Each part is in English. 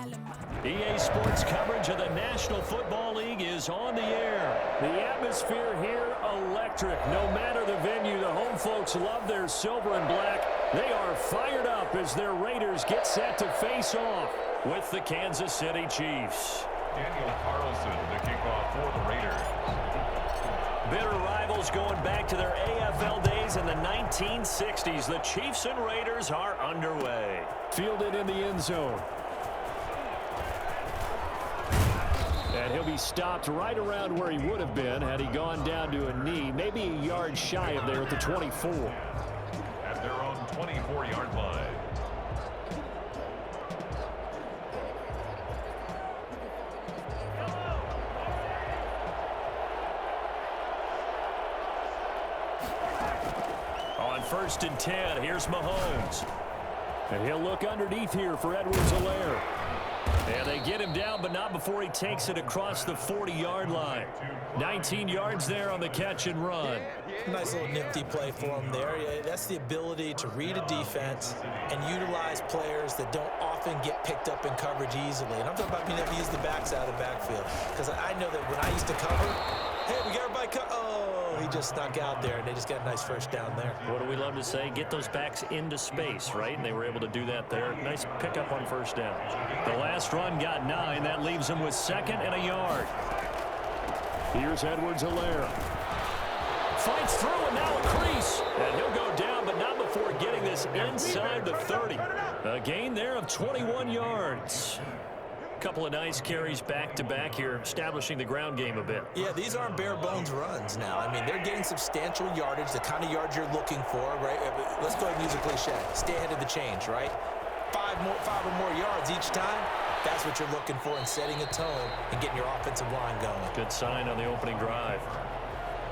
EA Sports coverage of the National Football League is on the air. The atmosphere here, electric. No matter the venue, the home folks love their silver and black. They are fired up as their Raiders get set to face off with the Kansas City Chiefs. Daniel Carlson, the kickoff for the Raiders. Bitter rivals going back to their AFL days in the 1960s. The Chiefs and Raiders are underway. Fielded in the end zone. And he'll be stopped right around where he would have been had he gone down to a knee, maybe a yard shy of there at the 24. At their own 24-yard line. On 1st and 10, here's Mahomes. And he'll look underneath here for Edwards-Helaire. And they get him down, but not before he takes it across the 40-yard line. 19 yards there on the catch and run. Nice little nifty play for him there. Yeah, that's the ability to read a defense and utilize players that don't often get picked up in coverage easily. And I'm talking about being able to use the backs out of the backfield. Because I know that when I used to cover, hey, we got everybody he just snuck out there, and they just got a nice first down there. What do we love to say? Get those backs into space, right? And they were able to do that there. Nice pickup on first down. The last run got 9. That leaves him with 2nd and a yard. Here's Edwards-Helaire. Fights through, and now a crease. And he'll go down, but not before getting this inside the 30. A gain there of 21 yards. Couple of nice carries back-to-back here, establishing the ground game a bit. Yeah, these aren't bare-bones runs now. I mean, they're getting substantial yardage, the kind of yards you're looking for, right? Let's go ahead and use a cliche. Stay ahead of the change, right? 5 or more yards each time. That's what you're looking for in setting a tone and getting your offensive line going. Good sign on the opening drive.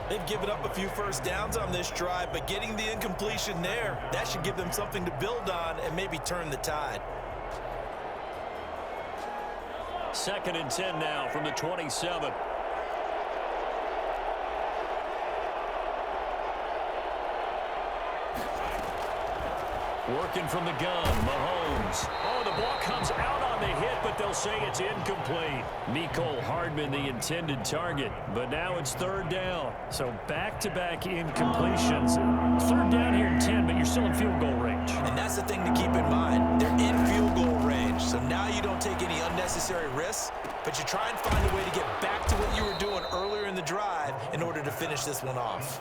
They've given up a few first downs on this drive, but getting the incompletion there, that should give them something to build on and maybe turn the tide. 2nd and 10 now from the 27. Working from the gun, Mahomes. Oh, the ball comes out on the hit, but they'll say it's incomplete. Mecole Hardman, the intended target, but now it's 3rd down. So back-to-back incompletions. 3rd down here in 10, but you're still in field goal range. And that's the thing to keep in mind. They're in field goal range, so now you don't take any unnecessary risks, but you try and find a way to get back to what you were doing earlier in the drive in order to finish this one off.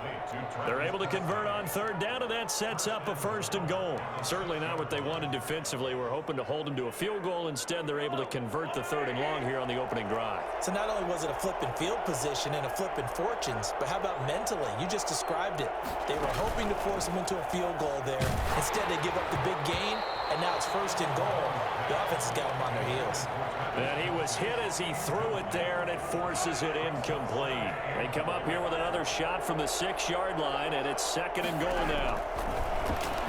They're able to convert on 3rd down, and that sets up a 1st and goal. Certainly not what they wanted defensively. We're hoping to hold them to a field goal. Instead, they're able to convert the 3rd and long here on the opening drive. So not only was it a flipping field position and a flipping fortunes, but how about mentally? You just described it. They were hoping to force them into a field goal there. Instead, they give up the big gain, and now it's 1st and goal. The offense has got them on their heels. And he was hit as he threw it there, and it forces it incomplete. They come up here with another shot from the 6-yard line, and it's 2nd and goal now.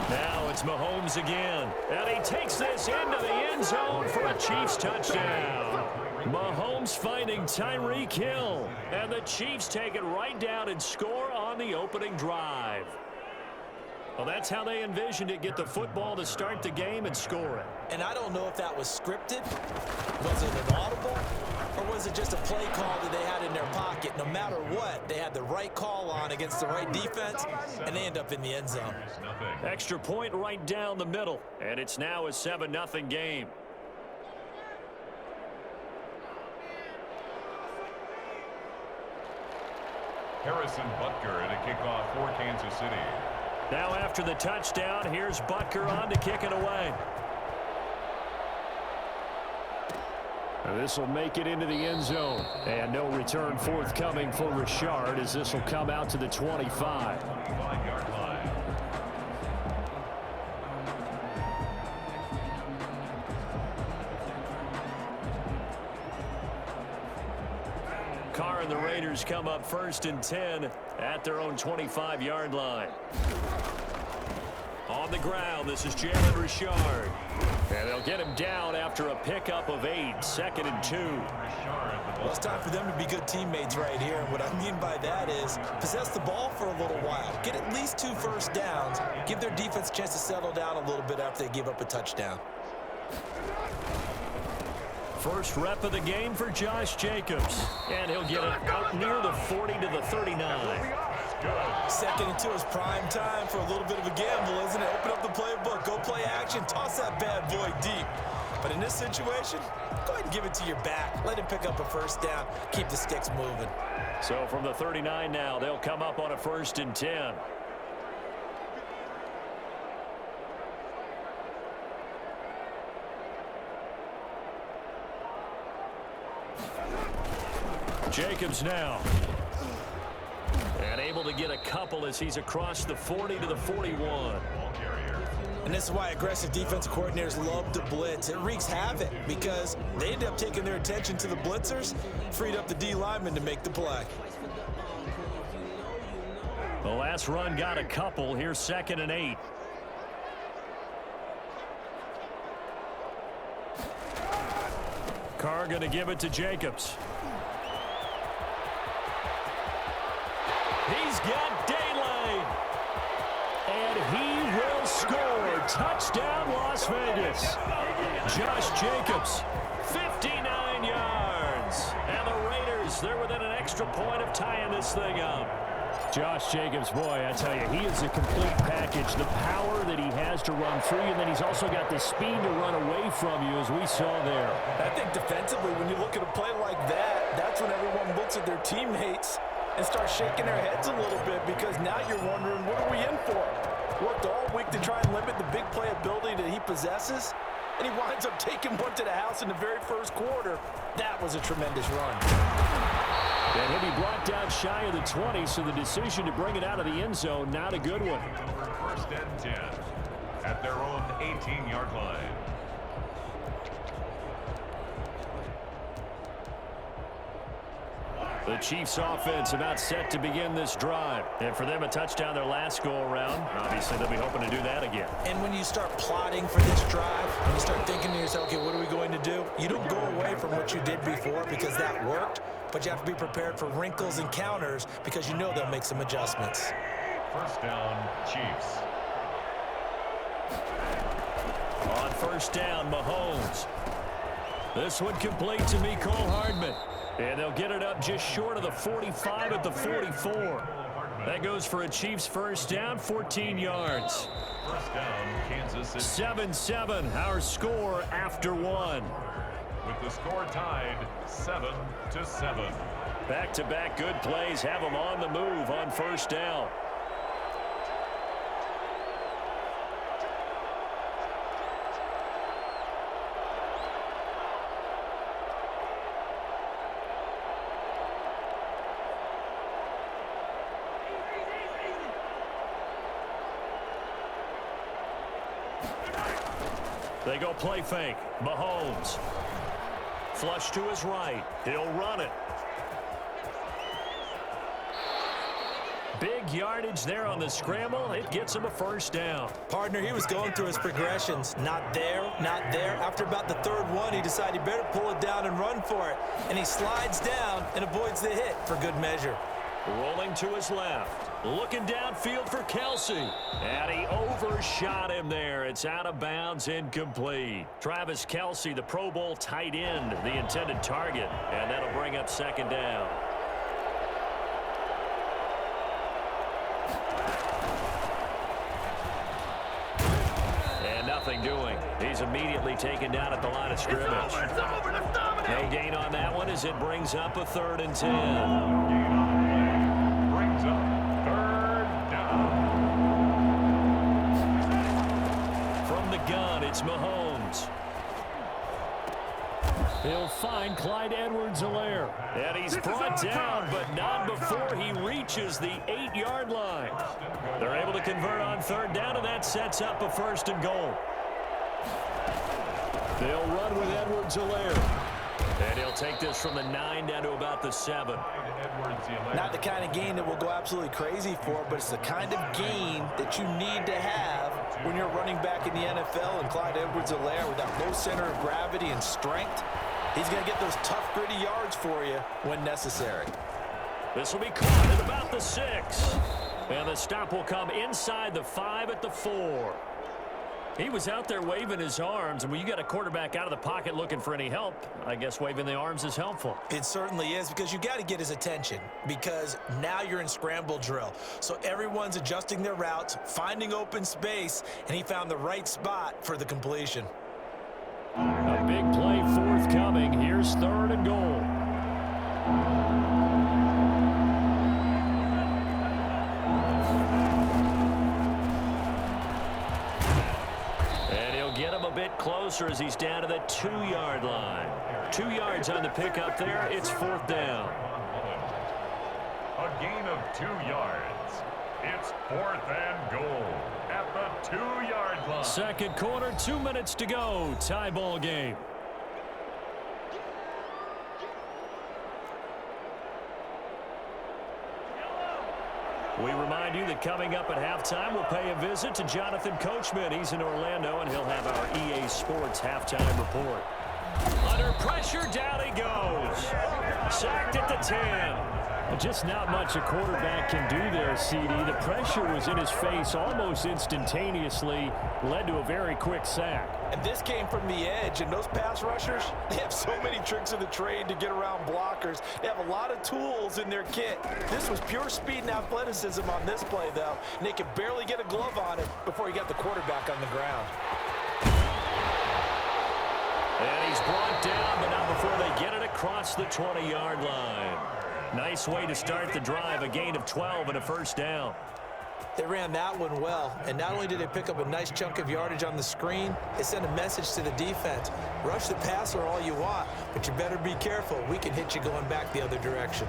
Now it's Mahomes again, and he takes this into the end zone for a Chiefs touchdown. Mahomes finding Tyreek Hill, and the Chiefs take it right down and score on the opening drive. Well, that's how they envisioned it, get the football to start the game and score it. And I don't know if that was scripted, was it an audible, or was it just a play call that they had in their pocket? No matter what, they had the right call on against the right defense, and they end up in the end zone. Extra point right down the middle, and it's now a 7-0 game. Harrison Butker in a kickoff for Kansas City. Now after the touchdown, here's Butker on to kick it away. This will make it into the end zone. And no return forthcoming for Richard as this will come out to the 25. 5-yard line. Carr and the Raiders come up 1st and 10 at their own 25-yard line. On the ground, this is Jalen Richard. And they'll get him down after a pickup of 8, 2nd and 2. Well, it's time for them to be good teammates right here. And what I mean by that is possess the ball for a little while. Get at least 2 first downs. Give their defense a chance to settle down a little bit after they give up a touchdown. First rep of the game for Josh Jacobs. And he'll get it out near the 40 to the 39. Second into his prime time for a little bit of a gamble, isn't it? Open up the playbook, go play action, toss that bad boy deep. But in this situation, go ahead and give it to your back. Let him pick up a first down. Keep the sticks moving. So from the 39 now, they'll come up on a 1st and 10. Jacobs now. And able to get a couple as he's across the 40 to the 41. And this is why aggressive defensive coordinators love to blitz. It wreaks havoc because they end up taking their attention to the blitzers, freed up the D lineman to make the play. The last run got a couple. Here's 2nd and 8. Carr going to give it to Jacobs. He's got daylight. And he will score. Touchdown, Las Vegas. Josh Jacobs, 59 yards. And the Raiders, they're within an extra point of tying this thing up. Josh Jacobs, boy, I tell you, he is a complete package. The power that he has to run through you, and then he's also got the speed to run away from you, as we saw there. I think defensively, when you look at a play like that, that's when everyone looks at their teammates and starts shaking their heads a little bit, because now you're wondering, what are we in for? Worked all week to try and limit the big play ability that he possesses, and he winds up taking one to the house in the very first quarter. That was a tremendous run. And he'll be brought down shy of the 20, so the decision to bring it out of the end zone, not a good one. 1st and 10 at their own 18-yard line. The Chiefs offense about set to begin this drive. And for them, a touchdown their last go-around. Obviously, they'll be hoping to do that again. And when you start plotting for this drive, when you start thinking to yourself, okay, what are we going to do? You don't go away from what you did before because that worked, but you have to be prepared for wrinkles and counters because you know they'll make some adjustments. 1st down, Chiefs. On 1st down, Mahomes. This one complete to Mecole Hardman. And they'll get it up just short of the 45 at the 44. That goes for a Chiefs 1st down, 14 yards. 1st down, Kansas City. 7-7, our score after one. With the score tied 7-7. Back-to-back good plays have them on the move on 1st down. They go play fake. Mahomes. Flush to his right. He'll run it. Big yardage there on the scramble. It gets him a 1st down. Partner, he was going through his progressions. Not there, not there. After about the 3rd one, he decided he better pull it down and run for it. And he slides down and avoids the hit for good measure. Rolling to his left. Looking downfield for Kelsey. And he overshot him there. It's out of bounds, incomplete. Travis Kelsey, the Pro Bowl tight end, the intended target. And that'll bring up 2nd down. And nothing doing. He's immediately taken down at the line of scrimmage. It's over, let's dominate. No gain on that one as it brings up a 3rd and 10. Brings up 3rd down. From the gun, it's Mahomes. He'll find Clyde Edwards-Helaire. And he's brought down, but not before he reaches the 8-yard line. They're able to convert on 3rd down, and that sets up a 1st and goal. They'll run with Edwards-Helaire. And he'll take this from the 9 down to about the 7. Not the kind of gain that we'll go absolutely crazy for, but it's the kind of gain that you need to have when you're running back in the NFL. And Clyde Edwards-Helaire, with that low center of gravity and strength, he's going to get those tough, gritty yards for you when necessary. This will be caught at about the 6. And the stop will come inside the 5 at the 4. He was out there waving his arms, and when you got a quarterback out of the pocket looking for any help, I guess waving the arms is helpful. It certainly is, because you got to get his attention, because now you're in scramble drill. So everyone's adjusting their routes, finding open space, and he found the right spot for the completion. A big play forthcoming. Here's 3rd and goal. Get him a bit closer as he's down to the 2-yard line. 2 yards on the pickup there. It's 4th down. A gain of 2 yards. It's 4th and goal at the 2-yard line. Second quarter, 2 minutes to go. Tie ball game. We remind you that coming up at halftime, we'll pay a visit to Jonathan Coachman. He's in Orlando, and he'll have our EA Sports halftime report. Under pressure, down he goes. Sacked at the 10. Just not much a quarterback can do there, CD. The pressure was in his face almost instantaneously, led to a very quick sack. And this came from the edge, and those pass rushers, they have so many tricks of the trade to get around blockers. They have a lot of tools in their kit. This was pure speed and athleticism on this play, though, and they could barely get a glove on it before he got the quarterback on the ground. And he's brought down, but not before they get it across the 20-yard line. Nice way to start the drive, a gain of 12 and a 1st down. They ran that one well, and not only did they pick up a nice chunk of yardage on the screen, they sent a message to the defense. Rush the passer all you want, but you better be careful. We can hit you going back the other direction.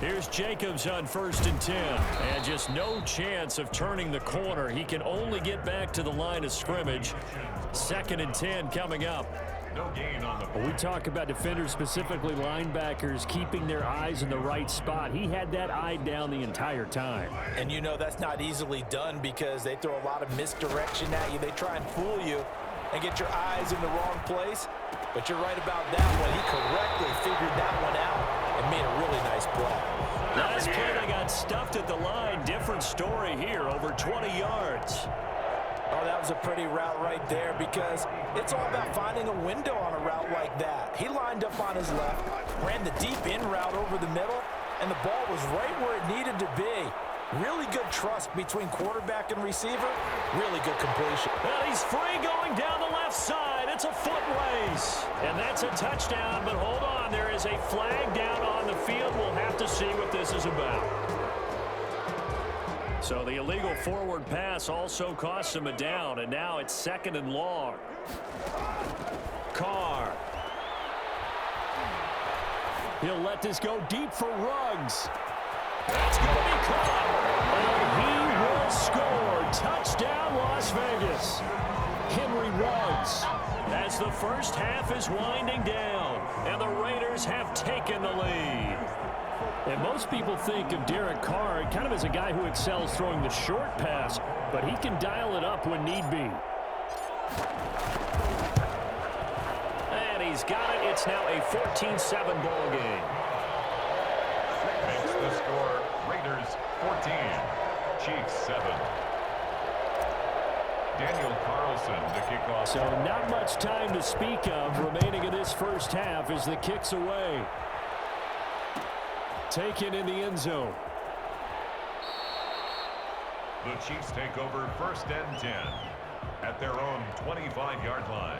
Here's Jacobs on 1st and 10. And just no chance of turning the corner. He can only get back to the line of scrimmage. 2nd and 10 coming up. No gain on the play. We talk about defenders, specifically linebackers, keeping their eyes in the right spot. He had that eye down the entire time. And you know that's not easily done because they throw a lot of misdirection at you. They try and fool you and get your eyes in the wrong place. But you're right about that one. He correctly figured that one out and made a really nice play. Last play, they got stuffed at the line. Different story here, over 20 yards. Oh, that was a pretty route right there because it's all about finding a window on a route like that. He lined up on his left, ran the deep in route over the middle, and the ball was right where it needed to be. Really good trust between quarterback and receiver. Really good completion. Well, he's free going down the left side. It's a foot race. And that's a touchdown, but hold on. There is a flag down on the field. We'll have to see what this is about. So the illegal forward pass also costs him a down, and now it's 2nd and long. Carr. He'll let this go deep for Ruggs. That's going to be caught. And he will score. Touchdown, Las Vegas. Henry Ruggs. As the first half is winding down, and the Raiders have taken the lead. And most people think of Derek Carr kind of as a guy who excels throwing the short pass, but he can dial it up when need be. And he's got it. It's now a 14-7 ball game. Makes the score Raiders 14, Chiefs 7. Daniel Carlson to kick off. So not much time to speak of remaining in this first half as the kick's away. Taken in the end zone. The Chiefs take over 1st and 10 at their own 25-yard line.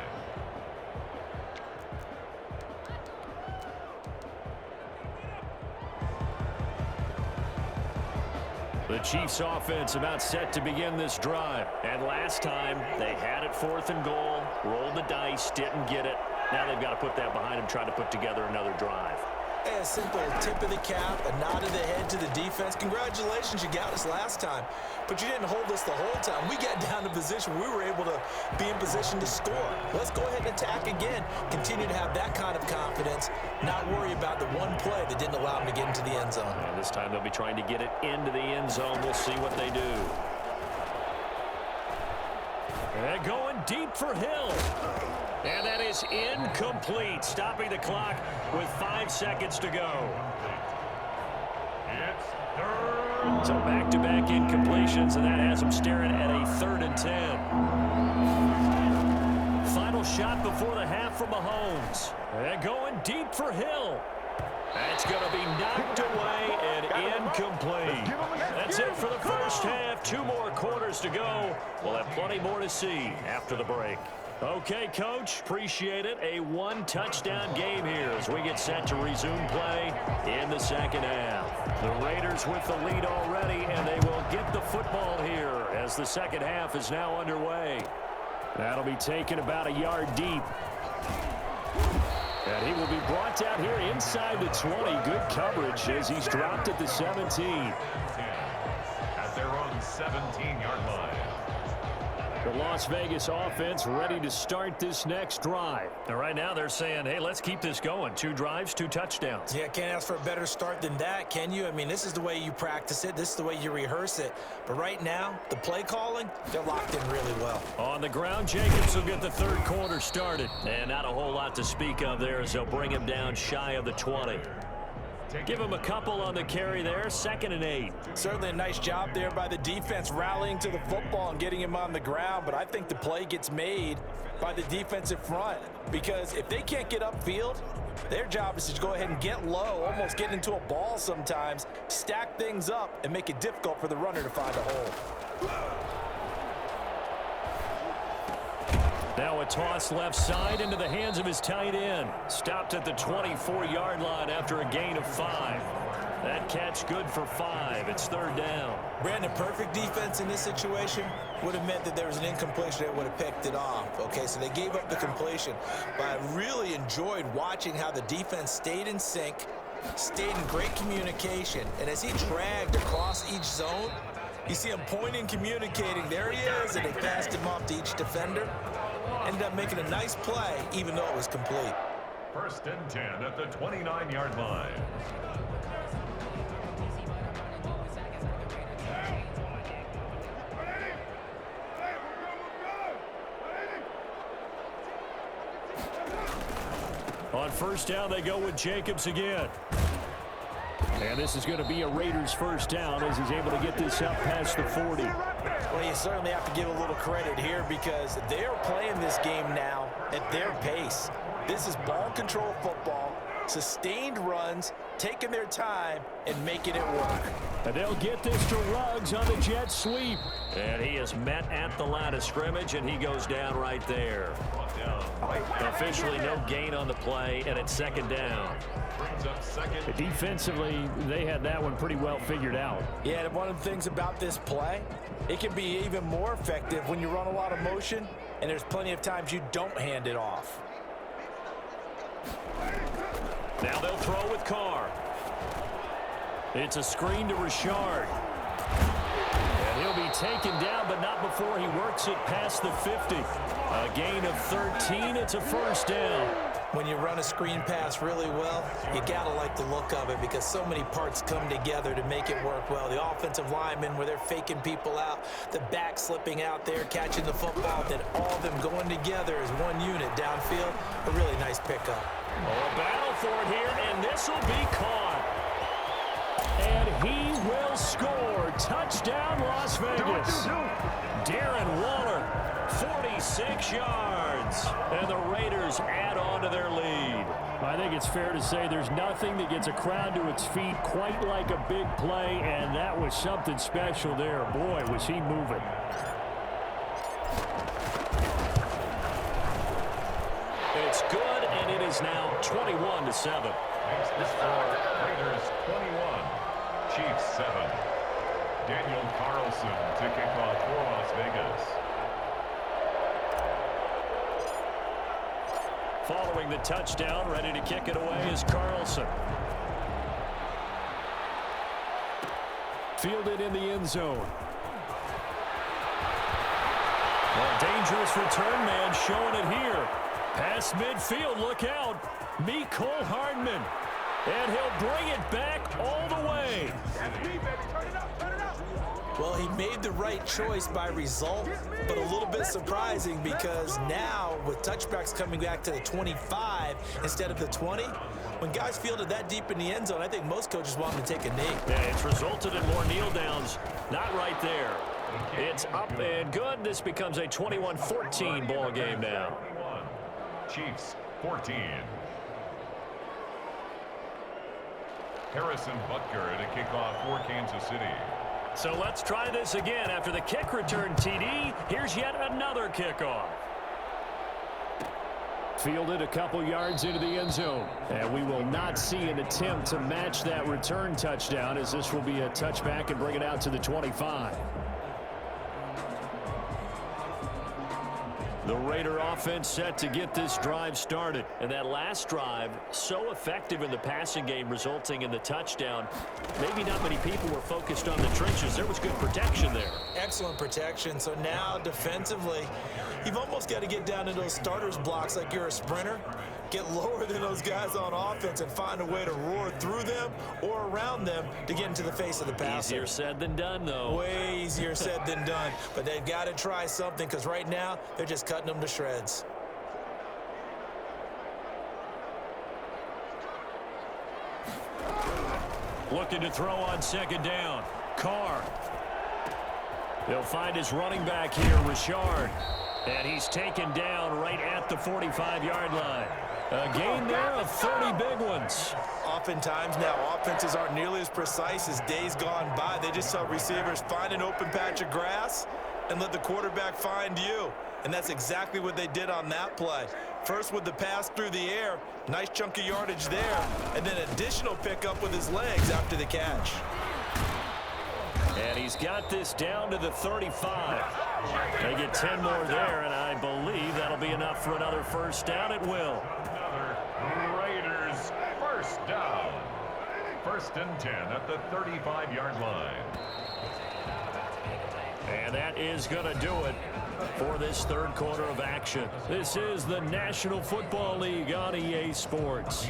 The Chiefs offense about set to begin this drive. And last time they had it 4th and goal, rolled the dice, didn't get it. Now they've got to put that behind them, try to put together another drive. A simple tip of the cap, a nod of the head to the defense. Congratulations, you got us last time. But you didn't hold us the whole time. We got down to position. We were able to be in position to score. Let's go ahead and attack again. Continue to have that kind of confidence. Not worry about the one play that didn't allow them to get into the end zone. And this time they'll be trying to get it into the end zone. We'll see what they do. And going deep for Hill. And that is incomplete, stopping the clock with 5 seconds to go. It's third. So back-to-back incompletions, and that has them staring at a 3rd and 10. Final shot before the half from Mahomes. And going deep for Hill. That's going to be knocked away and incomplete. That's it for the first half. 2 more quarters to go. We'll have plenty more to see after the break. Okay, Coach, appreciate it. A 1-touchdown game here as we get set to resume play in the second half. The Raiders with the lead already, and they will get the football here as the second half is now underway. That'll be taken about a yard deep. And he will be brought down here inside the 20. Good coverage as he's dropped at the 17. At their own 17-yard line. The Las Vegas offense ready to start this next drive. And right now they're saying, hey, let's keep this going. 2 drives, 2 touchdowns. Yeah, can't ask for a better start than that, can you? I mean, this is the way you practice it. This is the way you rehearse it. But right now, the play calling, they're locked in really well. On the ground, Jacobs will get the 3rd quarter started. And not a whole lot to speak of there as they'll bring him down shy of the 20. Give him a couple on the carry there, 2nd and 8. Certainly a nice job there by the defense rallying to the football and getting him on the ground, but I think the play gets made by the defensive front because if they can't get upfield, their job is to go ahead and get low, almost get into a ball sometimes, stack things up, and make it difficult for the runner to find a hole. Now a toss left side into the hands of his tight end. Stopped at the 24-yard line after a gain of 5. That catch good for 5. It's 3rd down. Brandon, perfect defense in this situation would have meant that there was an incompletion that would have picked it off. Okay, so they gave up the completion. But I really enjoyed watching how the defense stayed in sync, stayed in great communication. And as he dragged across each zone, you see him pointing, communicating. There he is, and they passed him off to each defender. Ended up making a nice play, even though it was complete. 1st and 10 at the 29-yard line. On 1st down, they go with Jacobs again. And this is going to be a Raiders 1st down as he's able to get this up past the 40. Well, you certainly have to give a little credit here because they're playing this game now at their pace. This is ball control football, sustained runs, taking their time, and making it work. And they'll get this to Ruggs on the jet sweep. And he is met at the line of scrimmage, and he goes down right there. Officially no gain on the play, and it's 2nd down. Defensively, they had that one pretty well figured out. Yeah, and one of the things about this play, it can be even more effective when you run a lot of motion, and there's plenty of times you don't hand it off. Now they'll throw with Carr. It's a screen to Richard. And he'll be taken down, but not before he works it past the 50. A gain of 13. It's a 1st down. When you run a screen pass really well, you gotta like the look of it because so many parts come together to make it work well. The offensive linemen where they're faking people out, the back slipping out there, catching the football, then all of them going together as one unit downfield. A really nice pickup. Oh, a battle for it here, and this will be caught. And he will score. Touchdown, Las Vegas. Darren Waller, 46 yards. And the Raiders add on to their lead. I think it's fair to say there's nothing that gets a crowd to its feet quite like a big play, and that was something special there. Boy, was he moving. It's good, and it is now 21-7. Makes the score Raiders 21, Chiefs 7. Daniel Carlson to kick off for Las Vegas. Following the touchdown, ready to kick it away is Carlson. Fielded in the end zone. Well, dangerous return man showing it here. Past midfield, look out. Mecole Hardman. And he'll bring it back all the way. Well, he made the right choice by result, but a little bit surprising because now with touchbacks coming back to the 25 instead of the 20, When guys fielded that deep in the end zone, I think most coaches want them to take a knee. Yeah, it's resulted in more kneel downs. Not right there. It's up and good. This becomes a 21-14 ball game now. Chiefs 14. Harrison Butker to kick off for Kansas City. So let's try this again. After the kick return TD, here's yet another kickoff. Fielded a couple yards into the end zone. And we will not see an attempt to match that return touchdown, as this will be a touchback and bring it out to the 25. The Raider offense set to get this drive started. And that last drive, so effective in the passing game, resulting in the touchdown. Maybe not many people were focused on the trenches. There was good protection there. Excellent protection. So now defensively, you've almost got to get down to those starters blocks like you're a sprinter. Get lower than those guys on offense and find a way to roar through them or around them to get into the face of the passer. Easier said than done, though. Way easier said than done. But they've got to try something, because right now they're just cutting them to shreds. Looking to throw on second down. Carr. He'll find his running back here, Richard. And he's taken down right at the 45-yard line. A gain there of 30 big ones. Oftentimes now, offenses aren't nearly as precise as days gone by. They just tell receivers, find an open patch of grass and let the quarterback find you. And that's exactly what they did on that play. First with the pass through the air, nice chunk of yardage there, and then additional pickup with his legs after the catch. And he's got this down to the 35. They get 10 more there, and I believe that'll be enough for another first down. It will. Another Raiders first down. First and 10 at the 35-yard line. And that is going to do it for this third quarter of action. This is the National Football League on EA Sports.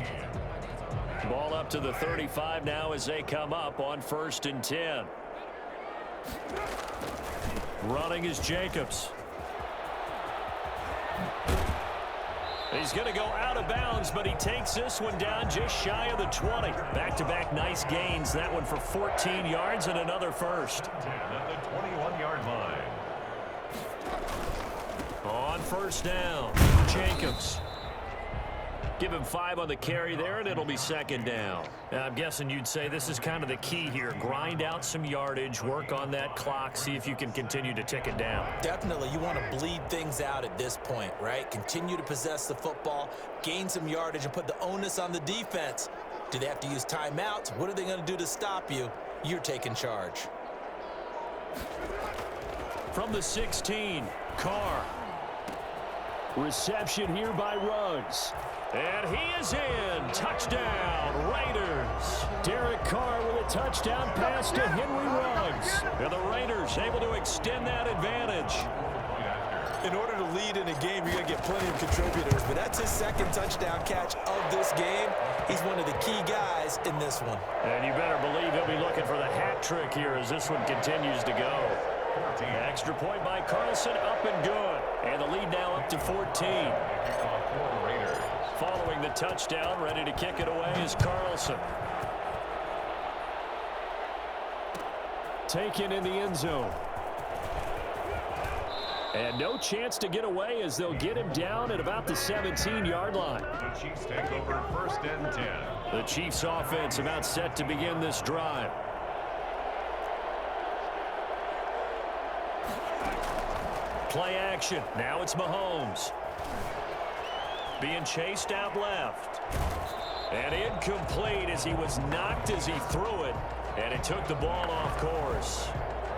Ball up to the 35 now as they come up on first and 10. Running is Jacobs. He's going to go out of bounds, but he takes this one down just shy of the 20. Back-to-back nice gains. That one for 14 yards and another first. 10 at the 21-yard line. On first down, Jacobs. Give him 5 on the carry there, and it'll be second down. Now, I'm guessing you'd say this is kind of the key here. Grind out some yardage, work on that clock, see if you can continue to tick it down. Definitely, you want to bleed things out at this point, right? Continue to possess the football, gain some yardage, and put the onus on the defense. Do they have to use timeouts? What are they going to do to stop you? You're taking charge. From the 16, Carr. Reception here by Ruggs. And he is in. Touchdown, Raiders. Derek Carr with a touchdown pass to Henry Ruggs. And the Raiders able to extend that advantage. In order to lead in a game, you're going to get plenty of contributors, but that's his second touchdown catch of this game. He's one of the key guys in this one. And you better believe he'll be looking for the hat trick here as this one continues to go. Extra point by Carlson, up and good. And the lead now up to 14. Following the touchdown, ready to kick it away is Carlson. Taken in the end zone. And no chance to get away as they'll get him down at about the 17-yard line. The Chiefs take over first and 10. The Chiefs offense about set to begin this drive. Play action. Now it's Mahomes. Being chased out left. And incomplete as he was knocked as he threw it. And it took the ball off course.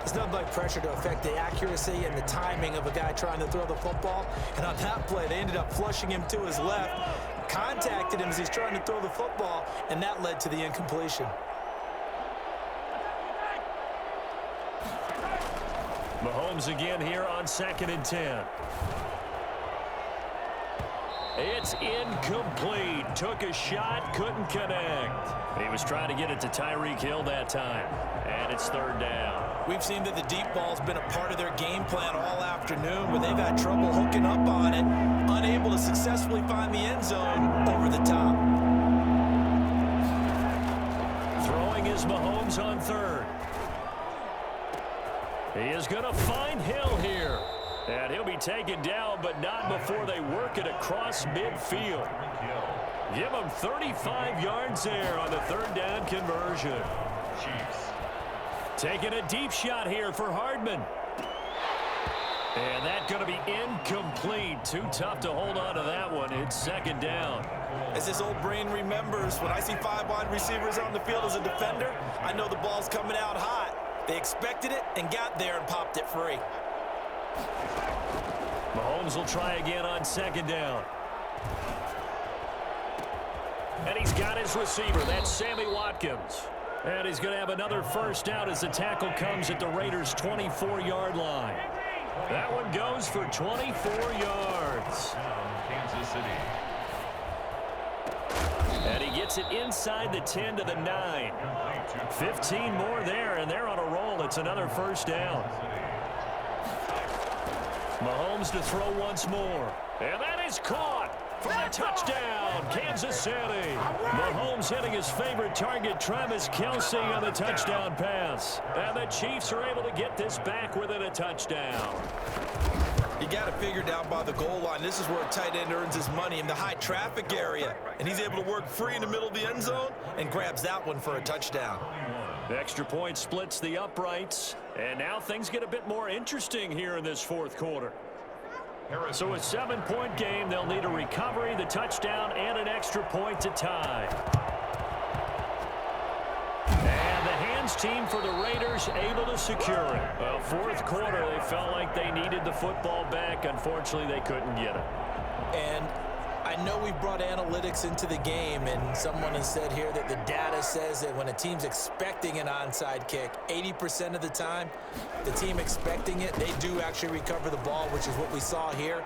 It's nothing like pressure to affect the accuracy and the timing of a guy trying to throw the football. And on that play, they ended up flushing him to his left, contacted him as he's trying to throw the football, and that led to the incompletion. Mahomes again here on second and 10. It's incomplete. Took a shot, couldn't connect. He was trying to get it to Tyreek Hill that time. And it's third down. We've seen that the deep ball's been a part of their game plan all afternoon, but they've had trouble hooking up on it, unable to successfully find the end zone over the top. is Mahomes on third. He is going to find Hill here. And he'll be taken down, but not before they work it across midfield. Give him 35 yards there on the third down conversion. Chiefs. Taking a deep shot here for Hardman. And that's going to be incomplete. Too tough to hold on to that one. It's second down. As this old brain remembers, when I see 5 wide receivers on the field as a defender, I know the ball's coming out hot. They expected it and got there and popped it free. Mahomes will try again on second down. And he's got his receiver. That's Sammy Watkins. And he's going to have another first down as the tackle comes at the Raiders' 24-yard line. That one goes for 24 yards. Kansas City. And he gets it inside the 10 to the 9. 15 more there, and they're on a roll. It's another first down. Mahomes to throw once more. And that is caught for a touchdown, Kansas City. Mahomes hitting his favorite target, Travis Kelce, on the touchdown pass. And the Chiefs are able to get this back within a touchdown. You got to figure down by the goal line. This is where a tight end earns his money, in the high traffic area. And he's able to work free in the middle of the end zone and grabs that one for a touchdown. The extra point splits the uprights. And now things get a bit more interesting here in this fourth quarter. So a 7-point game, they'll need a recovery, the touchdown, and an extra point to tie. And the hands team for the Raiders able to secure it. Well, fourth quarter, they felt like they needed the football back. Unfortunately, they couldn't get it. And I know we've brought analytics into the game, and someone has said here that the data says that when a team's expecting an onside kick, 80% of the time, the team expecting it, they do actually recover the ball, which is what we saw here.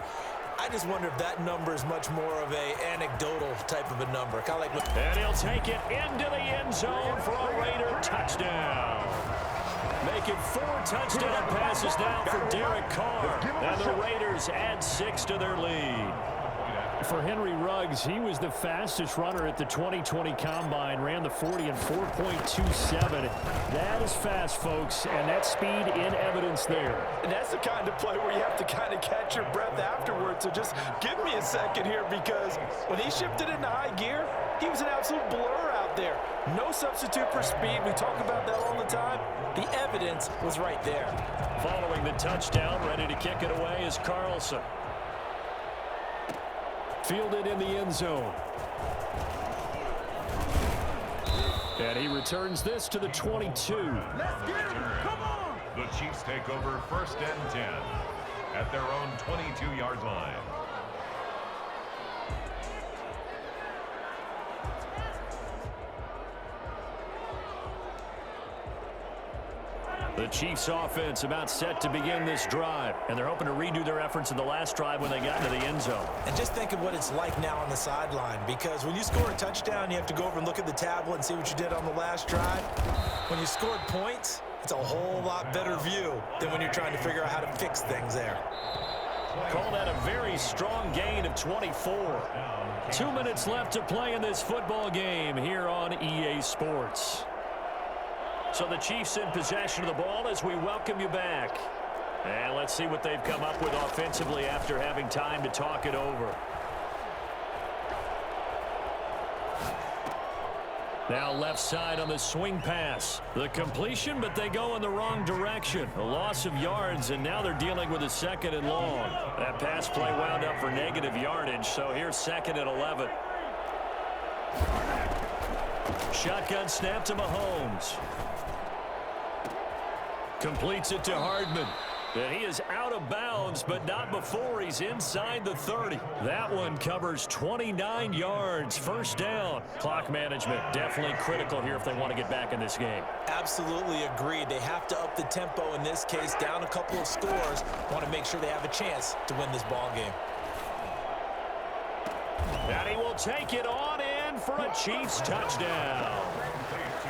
I just wonder if that number is much more of a anecdotal type of a number. Kind of like, and he'll take it into the end zone for a Raider touchdown. Making 4 touchdown passes now for Derek Carr. And the Raiders add 6 to their lead. For Henry Ruggs, he was the fastest runner at the 2020 Combine, ran the 40 in 4.27. That is fast, folks, and that speed in evidence there. and that's the kind of play where you have to kind of catch your breath afterwards. So just give me a second here, because when he shifted into high gear, he was an absolute blur out there. No substitute for speed. We talk about that all the time. The evidence was right there. Following the touchdown, ready to kick it away is Carlson. Fielded in the end zone. And he returns this to the 22. Let's get it. Come on. The Chiefs take over 1st and 10 at their own 22-yard line. The Chiefs offense about set to begin this drive, and they're hoping to redo their efforts in the last drive when they got into the end zone. And just think of what it's like now on the sideline, because when you score a touchdown, you have to go over and look at the tablet and see what you did on the last drive. When you scored points, it's a whole lot better view than when you're trying to figure out how to fix things there. Call that a very strong gain of 24. 2 minutes left to play in this football game here on EA Sports. So the Chiefs in possession of the ball as we welcome you back. And let's see what they've come up with offensively after having time to talk it over. Now left side on the swing pass. The completion, but they go in the wrong direction. A loss of yards, and now they're dealing with a 2nd and long. That pass play wound up for negative yardage, so here's 2nd and 11. Shotgun snap to Mahomes. Completes it to Hardman. And he is out of bounds, but not before he's inside the 30. That one covers 29 yards. 1st down. Clock management definitely critical here if they want to get back in this game. Absolutely agreed. They have to up the tempo in this case, down a couple of scores. Want to make sure they have a chance to win this ball game. And he will take it on in for a Chiefs touchdown.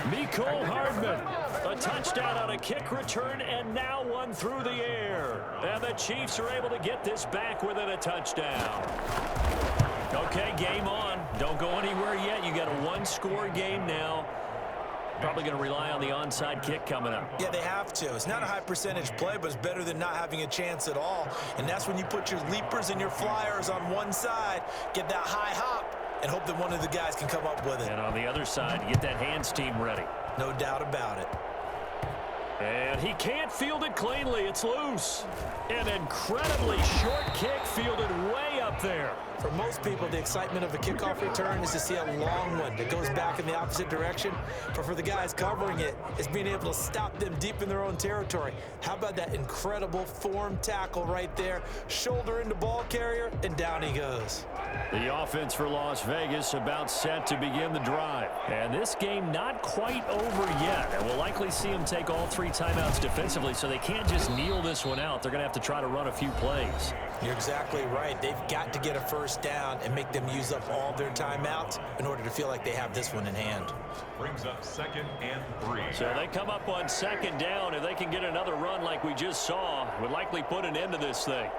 Mecole Hardman, a touchdown on a kick return, and now one through the air. And the Chiefs are able to get this back within a touchdown. Okay, game on. Don't go anywhere yet. You got a 1-score game now. Probably going to rely on the onside kick coming up. Yeah, they have to. It's not a high percentage play, but it's better than not having a chance at all. And that's when you put your leapers and your flyers on one side, get that high hop, and hope that one of the guys can come up with it. And on the other side, get that hands team ready. No doubt about it. And he can't field it cleanly. It's loose. An incredibly short kick fielded way up there. For most people, the excitement of a kickoff return is to see a long one that goes back in the opposite direction. But for the guys covering it, it's being able to stop them deep in their own territory. How about that incredible form tackle right there? Shoulder into ball carrier, and down he goes. The offense for Las Vegas about set to begin the drive. And this game not quite over yet. And we'll likely see them take all 3 timeouts defensively, so they can't just kneel this one out. They're going to have to try to run a few plays. You're exactly right. They've got to get a first down and make them use up all their timeouts in order to feel like they have this one in hand. Brings up 2nd and 3. So they come up on 2nd down. If they can get another run like we just saw, would likely put an end to this thing.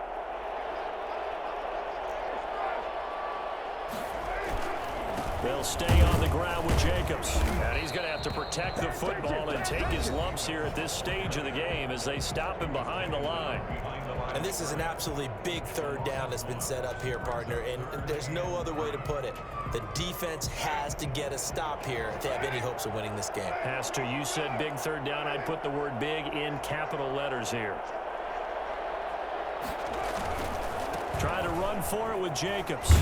They'll stay on the ground with Jacobs. And he's going to have to protect the football and take his lumps here at this stage of the game as they stop him behind the line. And this is an absolutely big 3rd down that's been set up here, partner, and there's no other way to put it. The defense has to get a stop here if they have any hopes of winning this game. Pastor, you said big 3rd down. I'd put the word big in capital letters here. Trying to run for it with Jacobs.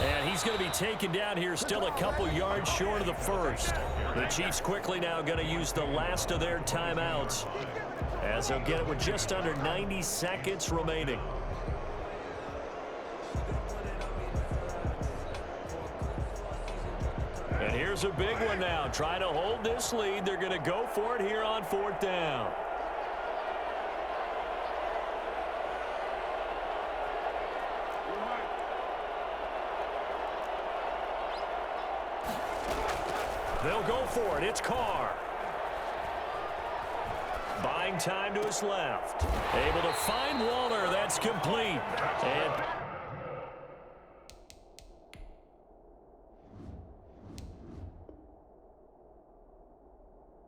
And he's going to be taken down here, still a couple yards short of the first. The Chiefs quickly now going to use the last of their timeouts, as they'll get it with just under 90 seconds remaining. And here's a big one now. Try to hold this lead. They're going to go for it here on 4th down. They'll go for it. It's Carr. Buying time to his left. Able to find Waller. That's complete. And